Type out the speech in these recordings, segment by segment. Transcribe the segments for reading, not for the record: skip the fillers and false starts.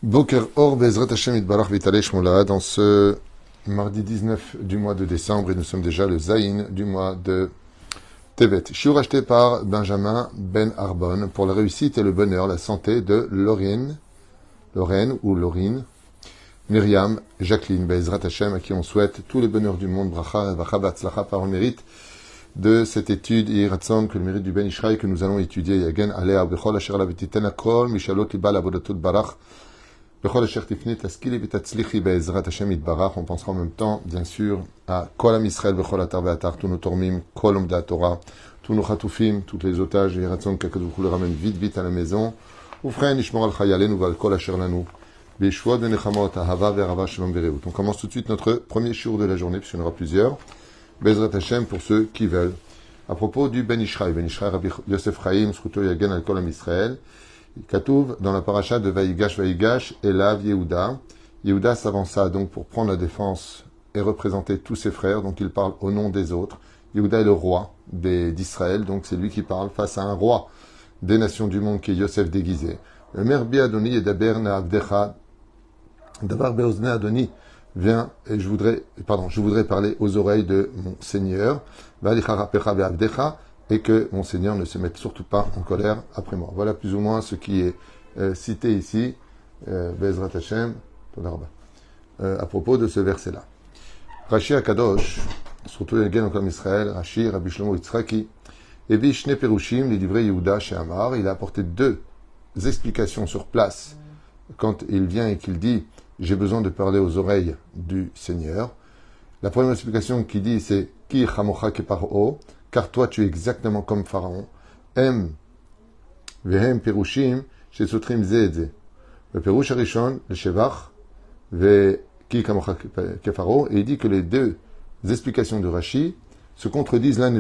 Boker Or Bezrat Hashem Itbarach Vitale Shmola, dans ce mardi 19 du mois de décembre, et nous sommes déjà le Zayin du mois de Tevet. Shiur acheté par Benjamin Ben Arbon pour la réussite et le bonheur, la santé de Lorraine ou Laurine, Myriam, Jacqueline, Bezrat Hashem, à qui on souhaite tous les bonheurs du monde, Bracha, Vacha, Batzlacha, par le mérite de cette étude, et Ratson, que le mérite du Ben Ishraï que nous allons étudier, Yagen, Alea, Bechol, Asher, la Betiten, Akol, Mishalot, Libal, Abodatot, Barach, on pensera en même temps, bien sûr, à Kol Am Yisrael, Bechol Atar Ve'atar, tous nos tormim, Kol Omda Torah, tous nos chatoufim, tous les otages, et Ratson, qu'Akadosh le ramène vite à la maison. Oufren, Ishmor al Chayalenu, Val Kol Asher Lanu, Beshua de Nechamot, Ahava Ve'arava Shalom Vereut. On commence tout de suite notre premier shiur de la journée, puisqu'il y en aura plusieurs. Bezrat Hashem pour ceux qui veulent. À propos du Ben Ishraï, Rabbi Yosef Chaim, Schuto Yagen al Kol Am Yisrael, Katouv, dans la paracha de Vaïgash, Elav Yehuda. Yehuda s'avança donc pour prendre la défense et représenter tous ses frères, donc il parle au nom des autres. Yehuda est le roi d'Israël, donc c'est lui qui parle face à un roi des nations du monde qui est Yosef déguisé. Le maire Biadoni et Daber Naavdecha, Davar Beozne Adoni, vient, et je voudrais parler aux oreilles de mon Seigneur. Valicharapecha Beavdecha, et que mon Seigneur ne se mette surtout pas en colère après moi. Voilà plus ou moins ce qui est cité ici, Bezrat Hashem, à propos de ce verset-là. Rashi Akadosh, surtout Yagen comme Israël, Rashi, Rabbi Shlomo Yitzhaki, Evi Shne Perushim, les livrets Yehuda chez Amar, il a apporté deux explications sur place quand il vient et qu'il dit « J'ai besoin de parler aux oreilles du Seigneur ». La première explication qu'il dit c'est « Ki chamocha keparo » car toi tu es exactement comme Pharaon. Em vehem perushim chez Sotrim Zedze. Le perush arishon, le shevach, ve ki kamocha kefaro, et il dit que les deux explications de Rashi se contredisent l'un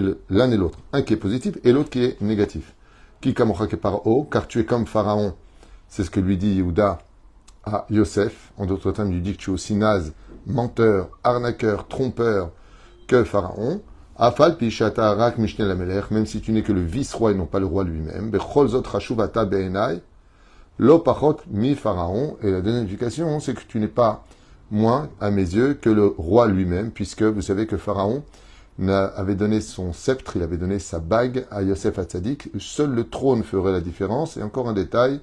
et l'autre. Un qui est positif et l'autre qui est négatif. Ki kamocha kefaro, car tu es comme Pharaon. C'est ce que lui dit Yehuda à Yosef. En d'autres termes, il lui dit que tu es aussi naze, menteur, arnaqueur, trompeur que Pharaon. Afal pishata rak mishne lamelech, même si tu n'es que le vice-roi et non pas le roi lui-même. Bechol zot chashuvata beenai, lo pachot mi pharaon. Et la deuxième explication, c'est que tu n'es pas moins à mes yeux que le roi lui-même, puisque vous savez que Pharaon avait donné son sceptre, il avait donné sa bague à Yosef Hatzadik. Seul le trône ferait la différence. Et encore un détail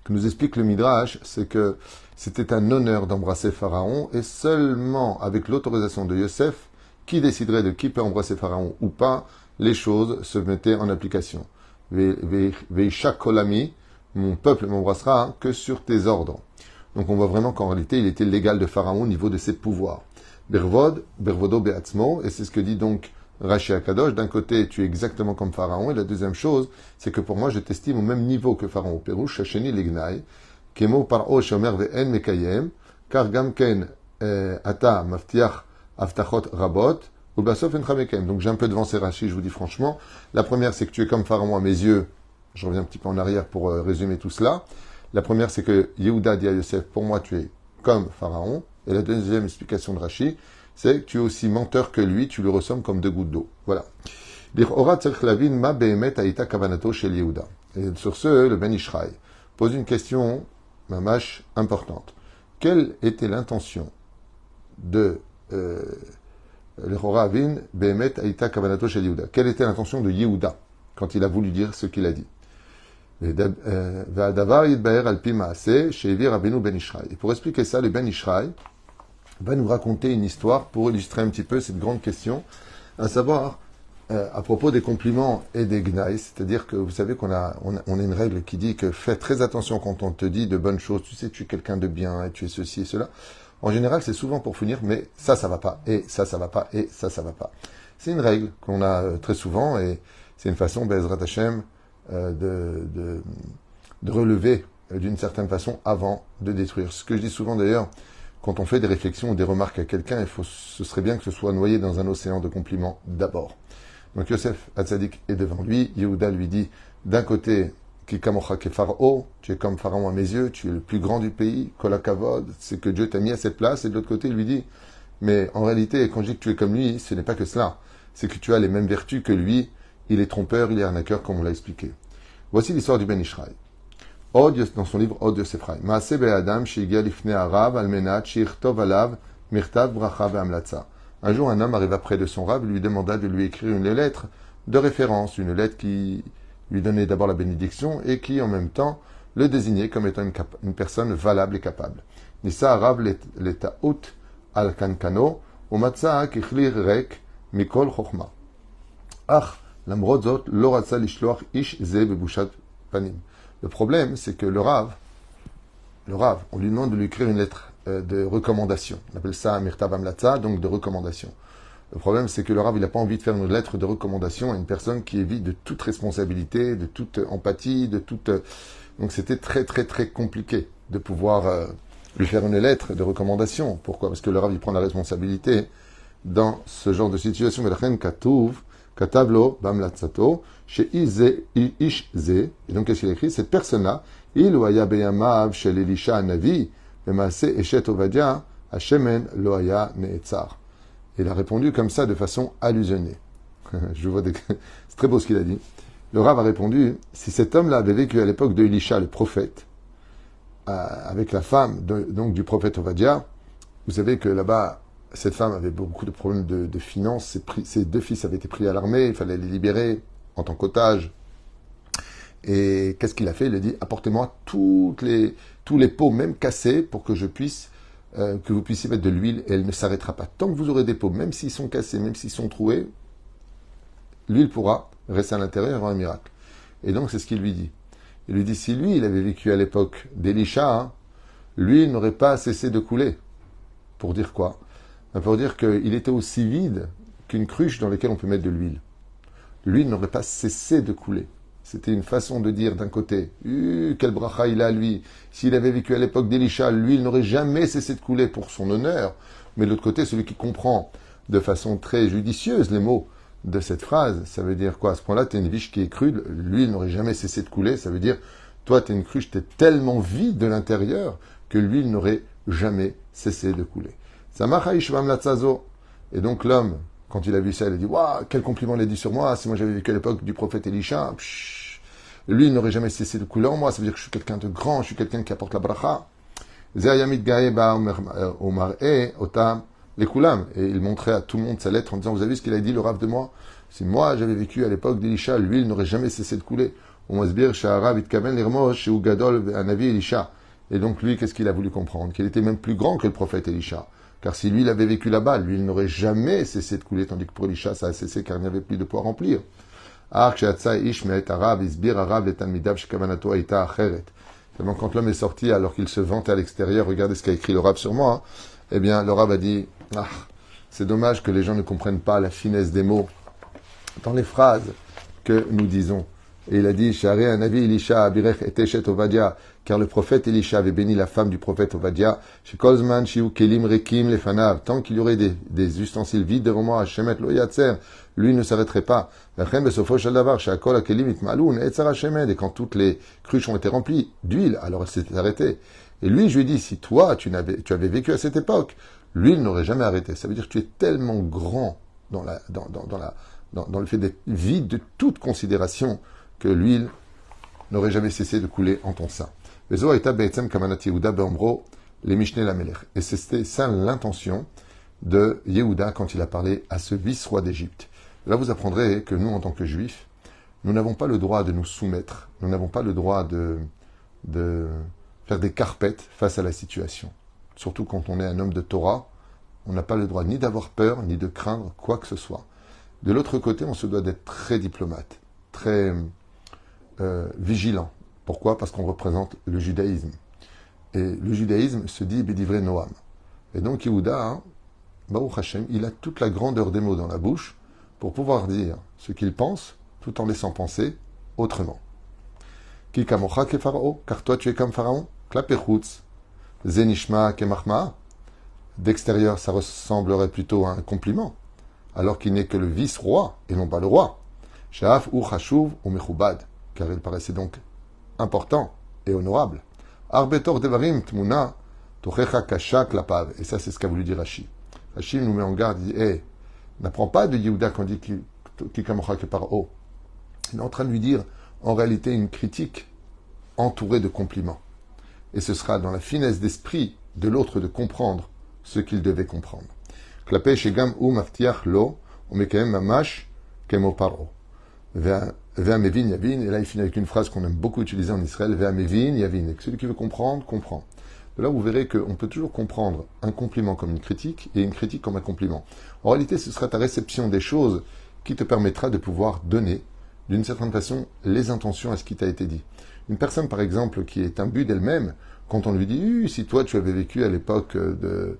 que nous explique le Midrash, c'est que c'était un honneur d'embrasser Pharaon, et seulement avec l'autorisation de Yosef, qui déciderait de qui peut embrasser Pharaon ou pas, les choses se mettaient en application. Veisha kolami, mon peuple m'embrassera que sur tes ordres. Donc on voit vraiment qu'en réalité, il était l'égal de Pharaon au niveau de ses pouvoirs. Bervodo beatzmo, et c'est ce que dit donc Rashi Akadosh. D'un côté, tu es exactement comme Pharaon, et la deuxième chose, c'est que pour moi, je t'estime au même niveau que Pharaon. Perouche, Shacheni, Lignai, Kemo paro shomer ve'en mekayem, car gamken ata maftiach Aftachot Rabot, ou Basof en Chamekem. Donc j'ai un peu devancé Rashi, je vous dis franchement. La première, c'est que tu es comme Pharaon à mes yeux. Je reviens un petit peu en arrière pour résumer tout cela. La première, c'est que Yehuda dit à Yosef, pour moi, tu es comme Pharaon. Et la deuxième explication de Rashi, c'est que tu es aussi menteur que lui, tu le ressembles comme deux gouttes d'eau. Voilà. Et sur ce, le Ben Ishraï pose une question, mamash, importante. Quelle était l'intention de le Choravin, Behemet, Aïta, Kavanato, chez Yehuda. Quelle était l'intention de Yehuda quand il a voulu dire ce qu'il a dit? Et pour expliquer ça, le Ben Ishraï va nous raconter une histoire pour illustrer un petit peu cette grande question, à savoir à propos des compliments et des gnaïs, c'est-à-dire que vous savez qu'on a une règle qui dit que fais très attention quand on te dit de bonnes choses, tu sais, tu es quelqu'un de bien, et tu es ceci et cela. En général, c'est souvent pour finir, mais ça va pas, et ça va pas, et ça va pas. C'est une règle qu'on a très souvent, et c'est une façon, Bezrat Hashem, de relever d'une certaine façon avant de détruire. Ce que je dis souvent d'ailleurs, quand on fait des réflexions ou des remarques à quelqu'un, ce serait bien que ce soit noyé dans un océan de compliments d'abord. Donc Yosef Hatzadik est devant lui, Yehuda lui dit, d'un côté, tu es comme Pharaon à mes yeux, tu es le plus grand du pays, Kolakavod, c'est que Dieu t'a mis à cette place, et de l'autre côté, il lui dit, mais en réalité, quand je dis que tu es comme lui, ce n'est pas que cela, c'est que tu as les mêmes vertus que lui, il est trompeur, il est arnaqueur, comme on l'a expliqué. Voici l'histoire du Ben Ishraï. dans son livre Od Yosef Chaim. Maaseh be'adam she'igia lifnei harav al menat she'ichtov alav mirtav bracha ve'amlatza. Un jour, un homme arriva près de son rab et lui demanda de lui écrire une lettre de référence, une lettre qui lui donnait d'abord la bénédiction et qui, en même temps, le désignait comme étant une personne valable et capable. Nissa harav leta'ut al kankano umatza kichlir rek mikol chokhma. Ach, למרות זאת, לא רצה לשלוח איש זה בבושת פנים. Le problème, c'est que le Rav, on lui demande de lui écrire une lettre de recommandation. On appelle ça un mirtav amlatza, donc de recommandation. Le problème, c'est que le Rav, il n'a pas envie de faire une lettre de recommandation à une personne qui est vide de toute responsabilité, de toute empathie, de toute... Donc c'était très, très, très compliqué de pouvoir lui faire une lettre de recommandation. Pourquoi? Parce que le Rav, il prend la responsabilité dans ce genre de situation. ולכן כתוב, כתב לו בהמלצתו, שאיש זה, et donc qu'est-ce qu'il écrit? Cette personne-là, אילו היה בימיו של אלישע הנביא, במעשה אשת עובדיה, השמן לא היה נעצר. Il a répondu comme ça de façon allusionnée. C'est très beau ce qu'il a dit. Le Rav a répondu, si cet homme-là avait vécu à l'époque de Elisha, le prophète, avec la femme donc du prophète Ovadia, vous savez que là-bas, cette femme avait beaucoup de problèmes de finances, ses deux fils avaient été pris à l'armée, il fallait les libérer en tant qu'otages. Et qu'est-ce qu'il a fait? Il a dit, apportez-moi tous les pots, même cassés, pour que je puisse, que vous puissiez mettre de l'huile, et elle ne s'arrêtera pas. Tant que vous aurez des pots, même s'ils sont cassés, même s'ils sont troués, l'huile pourra rester à l'intérieur et avoir un miracle. Et donc, c'est ce qu'il lui dit. Il lui dit, si lui, il avait vécu à l'époque d'Elisha, l'huile n'aurait pas cessé de couler. Pour dire quoi? Pour dire qu'il était aussi vide qu'une cruche dans laquelle on peut mettre de l'huile. L'huile n'aurait pas cessé de couler. C'était une façon de dire d'un côté, quel bracha il a lui. S'il avait vécu à l'époque d'Elisha, l'huile n'aurait jamais cessé de couler pour son honneur. Mais de l'autre côté, celui qui comprend de façon très judicieuse les mots de cette phrase, ça veut dire quoi? À ce point-là, tu es une viche qui est crue, l'huile n'aurait jamais cessé de couler. Ça veut dire, toi, tu es une cruche, tu es tellement vide de l'intérieur que l'huile n'aurait jamais cessé de couler. Et donc l'homme, quand il a vu ça, il a dit, waouh, quel compliment il a dit sur moi, si moi j'avais vécu à l'époque du prophète Elisha, lui il n'aurait jamais cessé de couler en moi, ça veut dire que je suis quelqu'un de grand, je suis quelqu'un qui apporte la bracha. Et il montrait à tout le monde sa lettre en disant, vous avez vu ce qu'il a dit le Rav de moi? Si moi j'avais vécu à l'époque d'Elisha, l'huile n'aurait jamais cessé de couler. Et donc lui, qu'est-ce qu'il a voulu comprendre? Qu'il était même plus grand que le prophète Elisha. Car si lui, il avait vécu là-bas, l'huile n'aurait jamais cessé de couler, tandis que pour Elisha, ça a cessé car il n'y avait plus de poids à remplir. Seulement quand l'homme est sorti, alors qu'il se vantait à l'extérieur, regardez ce qu'a écrit le Rav sur moi, hein, eh bien, le Rav a dit, c'est dommage que les gens ne comprennent pas la finesse des mots dans les phrases que nous disons. Et il a dit, Shari Anavi Elisha Abirech et Eshet Ovadia, car le prophète Elisha avait béni la femme du prophète Ovadia, Shekolzman Shiu Kelim Rekim Lefanav, tant qu'il y aurait des ustensiles vides devant moi, Shemet Lo Yatser, lui ne s'arrêterait pas. Et quand toutes les cruches ont été remplies d'huile, alors elle s'est arrêtée. Et lui, je lui ai dit, si toi, tu avais vécu à cette époque, l'huile n'aurait jamais arrêté. Ça veut dire que tu es tellement grand dans le fait d'être vide de toute considération que l'huile n'aurait jamais cessé de couler en ton sein. Et c'était ça l'intention de Yehuda quand il a parlé à ce vice-roi d'Égypte. Là, vous apprendrez que nous, en tant que juifs, nous n'avons pas le droit de nous soumettre, nous n'avons pas le droit de faire des carpettes face à la situation. Surtout quand on est un homme de Torah, on n'a pas le droit ni d'avoir peur, ni de craindre quoi que ce soit. De l'autre côté, on se doit d'être très diplomate, très vigilant. Pourquoi? Parce qu'on représente le judaïsme. Et le judaïsme se dit Bédivré Noam. Et donc Yehuda, Baruch Hashem, il a toute la grandeur des mots dans la bouche pour pouvoir dire ce qu'il pense tout en laissant penser autrement. Ki kamocha ke Pharaon, car toi tu es comme Pharaon, klapechutz, zenishma ke machma. D'extérieur, ça ressemblerait plutôt à un compliment, alors qu'il n'est que le vice-roi et non pas le roi. Sha'af ou chashuv ou mechubad, car il paraissait donc important et honorable. Arbetor devarim tmuna tochecha kasha klapav. Et ça, c'est ce qu'a voulu dire Rashi. Rashi nous met en garde, il dit, n'apprends pas de Yehuda quand il dit ki kamocha ke Paro. Il est en train de lui dire, en réalité, une critique entouré de compliments. Et ce sera dans la finesse d'esprit de l'autre de comprendre ce qu'il devait comprendre. Klapei shegam u maftiach lo, ou mekaem mamash kemo paro. Ve'amevin yavin, et là il finit avec une phrase qu'on aime beaucoup utiliser en Israël, Ve'amevin yavin, et que celui qui veut comprendre, comprend. De là, vous verrez qu'on peut toujours comprendre un compliment comme une critique et une critique comme un compliment. En réalité, ce sera ta réception des choses qui te permettra de pouvoir donner, d'une certaine façon, les intentions à ce qui t'a été dit. Une personne, par exemple, qui est imbue d'elle-même, quand on lui dit si toi tu avais vécu à l'époque de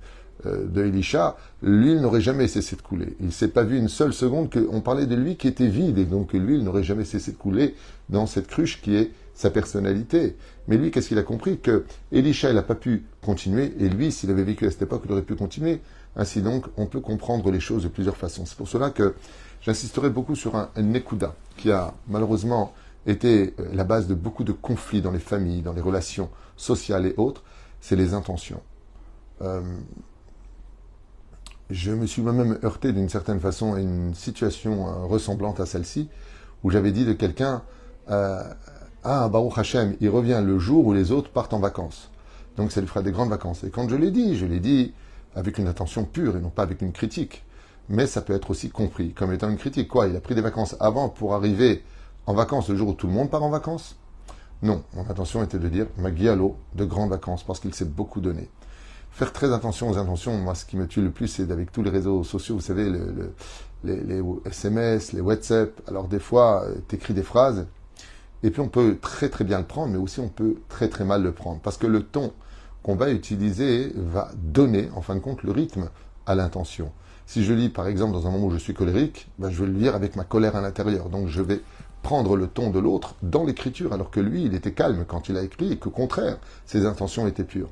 Elisha, l'huile n'aurait jamais cessé de couler. Il ne s'est pas vu une seule seconde qu'on parlait de lui qui était vide, et donc l'huile n'aurait jamais cessé de couler dans cette cruche qui est sa personnalité. Mais lui, qu'est-ce qu'il a compris? Que Elisha, il n'a pas pu continuer, et lui, s'il avait vécu à cette époque, il aurait pu continuer. Ainsi donc, on peut comprendre les choses de plusieurs façons. C'est pour cela que j'insisterai beaucoup sur un nekuda, qui a malheureusement été la base de beaucoup de conflits dans les familles, dans les relations sociales et autres, c'est les intentions. Je me suis moi-même heurté d'une certaine façon à une situation ressemblante à celle-ci, où j'avais dit de quelqu'un Baruch Hashem, il revient le jour où les autres partent en vacances. Donc ça lui fera des grandes vacances. Et quand je l'ai dit avec une intention pure et non pas avec une critique. Mais ça peut être aussi compris comme étant une critique. Quoi, il a pris des vacances avant pour arriver en vacances le jour où tout le monde part en vacances? Non, mon intention était de dire Magialo, de grandes vacances, parce qu'il s'est beaucoup donné. Faire très attention aux intentions. Moi, ce qui me tue le plus, c'est avec tous les réseaux sociaux, vous savez, les SMS, les WhatsApp. Alors des fois, tu écris des phrases, et puis on peut très très bien le prendre, mais aussi on peut très très mal le prendre. Parce que le ton qu'on va utiliser va donner, en fin de compte, le rythme à l'intention. Si je lis, par exemple, dans un moment où je suis colérique, je vais le lire avec ma colère à l'intérieur. Donc je vais prendre le ton de l'autre dans l'écriture, alors que lui, il était calme quand il a écrit, et qu'au contraire, ses intentions étaient pures.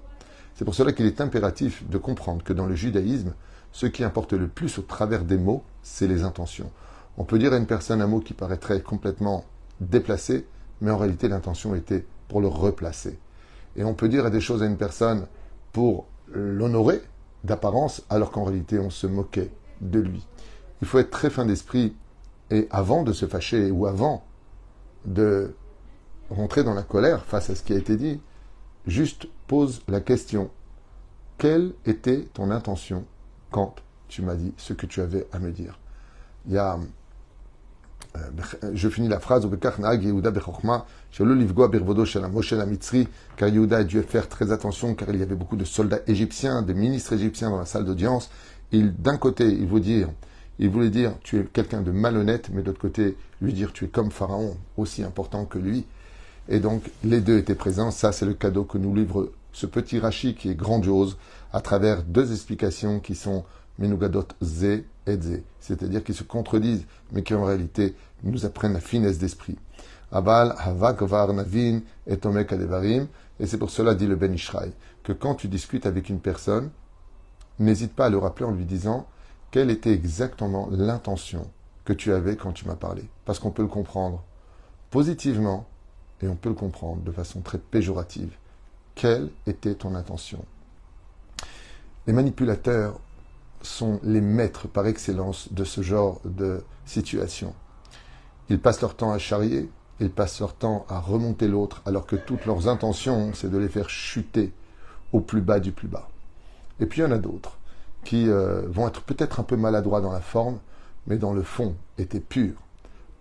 C'est pour cela qu'il est impératif de comprendre que dans le judaïsme, ce qui importe le plus au travers des mots, c'est les intentions. On peut dire à une personne un mot qui paraîtrait complètement déplacé, mais en réalité l'intention était pour le replacer. Et on peut dire des choses à une personne pour l'honorer d'apparence, alors qu'en réalité on se moquait de lui. Il faut être très fin d'esprit, et avant de se fâcher, ou avant de rentrer dans la colère face à ce qui a été dit, juste pose la question. Quelle était ton intention quand tu m'as dit ce que tu avais à me dire? Il y a... je finis la phrase car Yehuda a dû faire très attention car il y avait beaucoup de soldats égyptiens, de ministres égyptiens dans la salle d'audience. D'un côté, il voulait dire tu es quelqu'un de malhonnête, mais de l'autre côté, lui dire tu es comme Pharaon, aussi important que lui. Et donc, les deux étaient présents. Ça, c'est le cadeau que nous livre ce petit Rashi qui est grandiose à travers deux explications qui sont Menugadot Zé et Zé, c'est-à-dire qui se contredisent, mais qui en réalité nous apprennent la finesse d'esprit. Aval, Havak, Var, Navin, et Tomek Adevarim, et c'est pour cela, dit le Ben Ishraï, que quand tu discutes avec une personne, n'hésite pas à le rappeler en lui disant quelle était exactement l'intention que tu avais quand tu m'as parlé. Parce qu'on peut le comprendre positivement, et on peut le comprendre de façon très péjorative. Quelle était ton intention? Les manipulateurs sont les maîtres par excellence de ce genre de situation. Ils passent leur temps à charrier, ils passent leur temps à remonter l'autre, alors que toutes leurs intentions, c'est de les faire chuter au plus bas du plus bas. Et puis il y en a d'autres qui vont être peut-être un peu maladroits dans la forme, mais dans le fond étaient purs.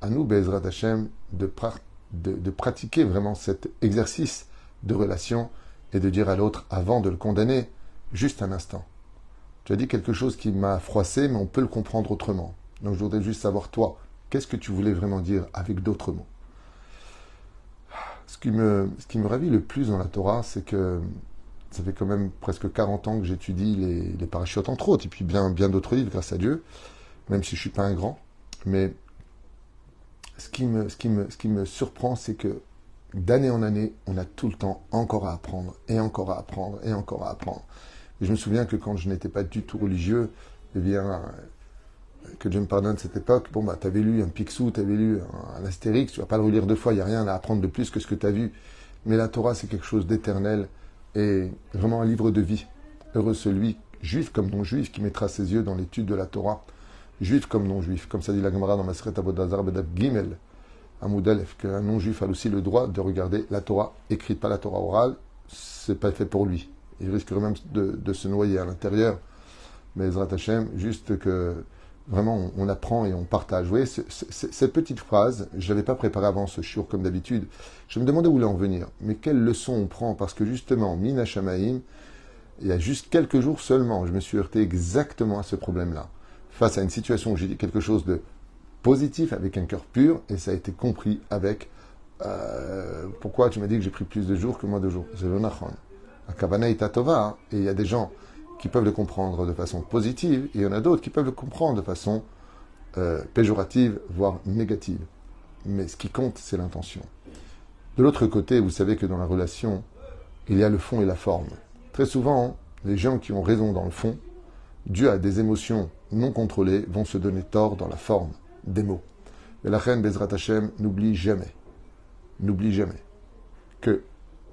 À nous, Be'ezrat Hashem, de pratiquer vraiment cet exercice de relation et de dire à l'autre, avant de le condamner, juste un instant. Tu as dit quelque chose qui m'a froissé, mais on peut le comprendre autrement. Donc je voudrais juste savoir, toi, qu'est-ce que tu voulais vraiment dire avec d'autres mots? Ce qui me ravit le plus dans la Torah, c'est que ça fait quand même presque 40 ans que j'étudie les parachutes entre autres, et puis bien d'autres livres, grâce à Dieu, même si je ne suis pas un grand. Mais ce qui me surprend, c'est que d'année en année, on a tout le temps encore à apprendre, et encore à apprendre, et encore à apprendre. Et je me souviens que quand je n'étais pas du tout religieux, eh bien, que Dieu me pardonne cette époque, tu avais lu un Picsou, tu avais lu un Astérix, tu vas pas le relire deux fois, il n'y a rien à apprendre de plus que ce que tu as vu. Mais la Torah, c'est quelque chose d'éternel, et vraiment un livre de vie. Heureux celui, juif comme non-juif, qui mettra ses yeux dans l'étude de la Torah. Juif comme non-juif, comme ça dit la Gemara dans Maseret Avodah Zarah Bedaf Gimel. Hamoud Aleph, qu'un non-juif a aussi le droit de regarder la Torah écrite, pas la Torah orale, c'est pas fait pour lui. Il risquerait même de se noyer à l'intérieur. Mais Ezrat Hashem, juste que vraiment on apprend et on partage. Vous voyez, cette petite phrase, je ne l'avais pas préparée avant ce shiur comme d'habitude. Je me demandais où il en venir. Mais quelle leçon on prend? Parce que justement, Mina Shamaim, il y a juste quelques jours seulement, je me suis heurté exactement à ce problème-là. Face à une situation où j'ai dit quelque chose de positif avec un cœur pur, et ça a été compris avec pourquoi tu m'as dit que j'ai pris plus de jours que moins de jours. C'est le nachon. La kavana est tova, et il y a des gens qui peuvent le comprendre de façon positive, et il y en a d'autres qui peuvent le comprendre de façon péjorative, voire négative. Mais ce qui compte, c'est l'intention. De l'autre côté, vous savez que dans la relation, il y a le fond et la forme. Très souvent, les gens qui ont raison dans le fond, dû à des émotions non contrôlées, vont se donner tort dans la forme des mots. Mais la reine Bezrat Hashem n'oublie jamais que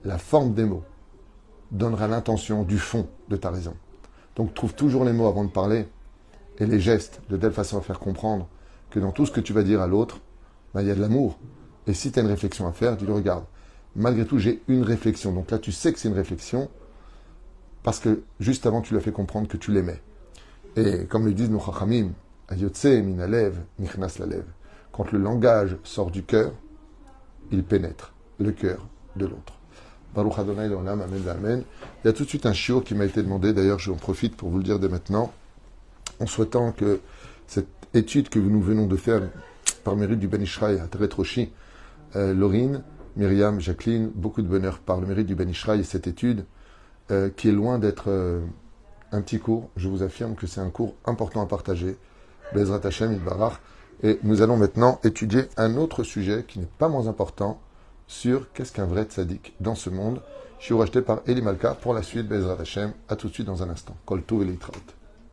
la forme des mots donnera l'intention du fond de ta raison. Donc trouve toujours les mots avant de parler et les gestes de telle façon à faire comprendre que dans tout ce que tu vas dire à l'autre, il y a de l'amour. Et si tu as une réflexion à faire, tu le regardes. Malgré tout, j'ai une réflexion. Donc là, tu sais que c'est une réflexion parce que juste avant, tu lui as fait comprendre que tu l'aimais. Et comme le disent nos chachamim, ayotse min alev nichnas lalev. Quand le langage sort du cœur, il pénètre le cœur de l'autre. Baruch Adonai l'olam, amen amen. Il y a tout de suite un shiur qui m'a été demandé, d'ailleurs j'en profite pour vous le dire dès maintenant, en souhaitant que cette étude que nous venons de faire par mérite du Ben Ishraï à Teret Roshi, Laurine, Myriam, Jacqueline, beaucoup de bonheur par le mérite du Ben Ishraï et cette étude qui est loin d'être un petit cours. Je vous affirme que c'est un cours important à partager. Bezrat Hashem, Yitbarach. Et nous allons maintenant étudier un autre sujet qui n'est pas moins important sur qu'est-ce qu'un vrai tzaddik dans ce monde. Je suis racheté par Eli Malka pour la suite. Bezrat Hashem. À tout de suite dans un instant. Kol Tov et Litraot.